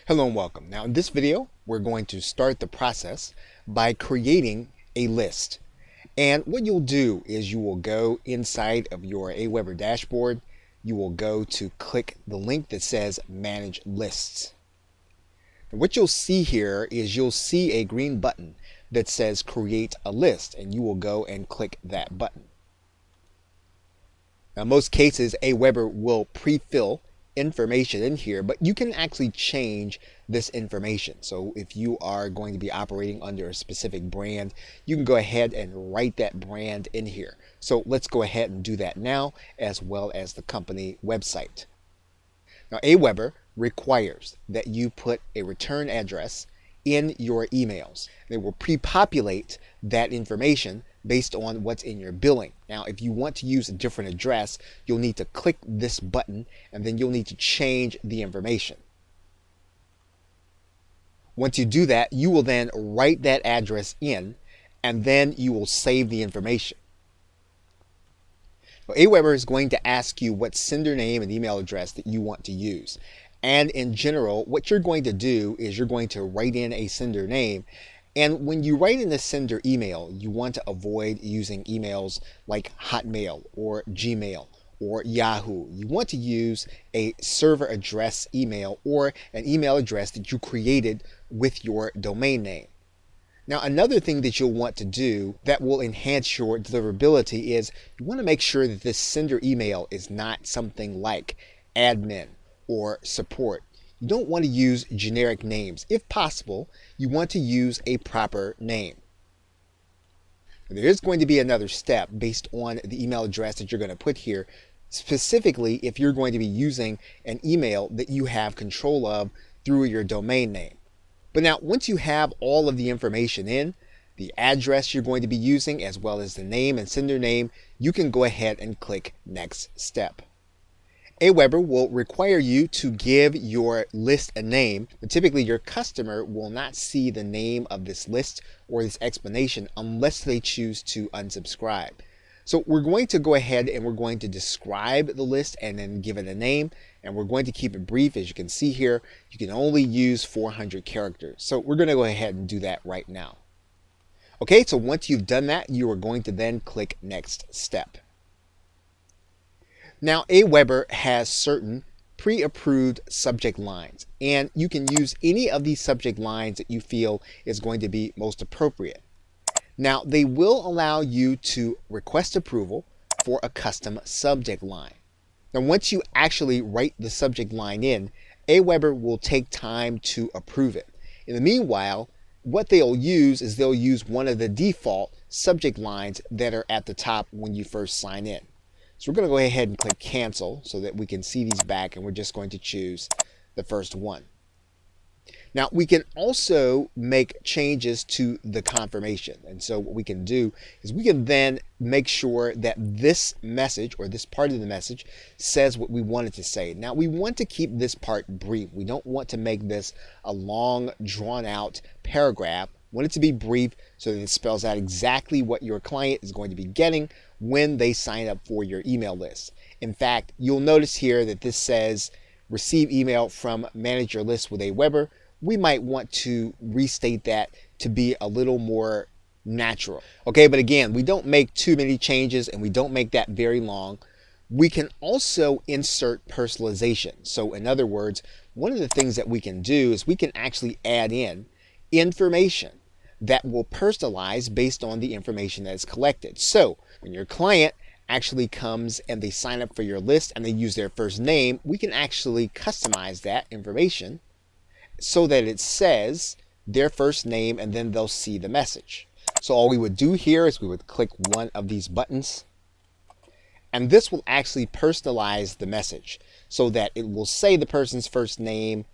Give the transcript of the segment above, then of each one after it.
Hello and welcome. Now in this video, we're going to start the process by creating a list. And what you'll do is you will go inside of your Aweber dashboard. You will go to click the link that says Manage Lists. And what you'll see here is you'll see a green button that says Create a List, and you will go and click that button. Now in most cases, Aweber will pre-fill information in here, but you can actually change this information. So if you are going to be operating under a specific brand, you can go ahead and write that brand in here. So let's go ahead and do that now, as well as the company website. Now Aweber requires that you put a return address in your emails. They will pre-populate that information based on what's in your billing. Now, if you want to use a different address, you'll need to click this button and then you'll need to change the information. Once you do that, you will then write that address in and then you will save the information. So Aweber is going to ask you what sender name and email address that you want to use. And in general, what you're going to do is you're going to write in a sender name. And when you write in the sender email, you want to avoid using emails like Hotmail or Gmail or Yahoo. You want to use a server address email or an email address that you created with your domain name. Now, another thing that you'll want to do that will enhance your deliverability is you want to make sure that this sender email is not something like admin or support. You don't want to use generic names. If possible, you want to use a proper name. There is going to be another step based on the email address that you're going to put here, specifically if you're going to be using an email that you have control of through your domain name. But now, once you have all of the information in, the address you're going to be using, as well as the name and sender name, you can go ahead and click Next Step. Aweber will require you to give your list a name, but typically your customer will not see the name of this list or this explanation unless they choose to unsubscribe. So we're going to go ahead and we're going to describe the list and then give it a name, and we're going to keep it brief. As you can see here, you can only use 400 characters. So we're going to go ahead and do that right now. Okay, so once you've done that, you are going to then click Next Step. Now, Aweber has certain pre-approved subject lines, and you can use any of these subject lines that you feel is going to be most appropriate. Now, they will allow you to request approval for a custom subject line. Now, once you actually write the subject line in, Aweber will take time to approve it. In the meanwhile, what they'll use is they'll use one of the default subject lines that are at the top when you first sign in. So we're going to go ahead and click Cancel so that we can see these back, and we're just going to choose the first one. Now, we can also make changes to the confirmation. And so what we can do is we can then make sure that this message or this part of the message says what we want it to say. Now, we want to keep this part brief. We don't want to make this a long, drawn-out paragraph. We want it to be brief so that it spells out exactly what your client is going to be getting when they sign up for your email list. In fact, you'll notice here that this says receive email from Manage Your List with Aweber. We might want to restate that to be a little more natural. Okay, but again, we don't make too many changes and we don't make that very long. We can also insert personalization. So in other words, one of the things that we can do is we can actually add in information that will personalize based on the information that is collected. So when your client actually comes and they sign up for your list and they use their first name, we can actually customize that information so that it says their first name and then they'll see the message. So all we would do here is we would click one of these buttons, and this will actually personalize the message so that it will say the person's first name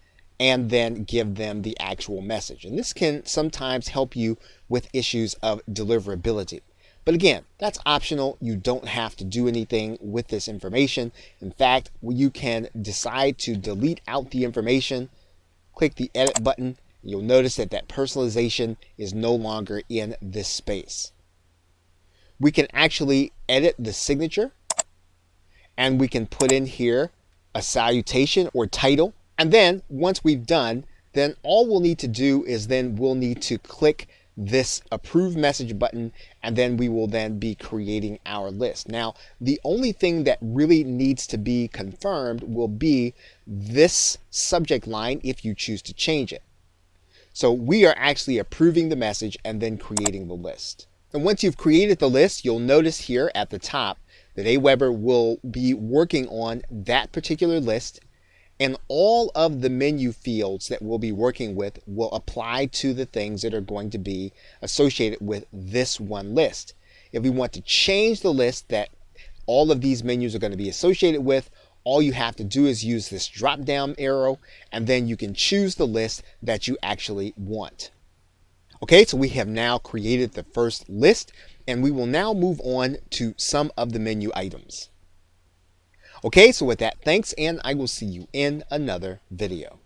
and then give them the actual message. And this can sometimes help you with issues of deliverability. But again, that's optional. You don't have to do anything with this information. In fact, you can decide to delete out the information, click the edit button. You'll notice that that personalization is no longer in this space. We can actually edit the signature, and we can put in here a salutation or title. And then once we've done then all we'll need to do is then we'll need to click this approve message button, and then we will then be creating our list. Now, the only thing that really needs to be confirmed will be this subject line if you choose to change it. So we are actually approving the message and then creating the list. And once you've created the list, you'll notice here at the top that Aweber will be working on that particular list, and all of the menu fields that we'll be working with will apply to the things that are going to be associated with this one list. If we want to change the list that all of these menus are going to be associated with, all you have to do is use this drop down arrow, and then you can choose the list that you actually want. Okay, so we have now created the first list, and we will now move on to some of the menu items. Okay, so with that, thanks, and I will see you in another video.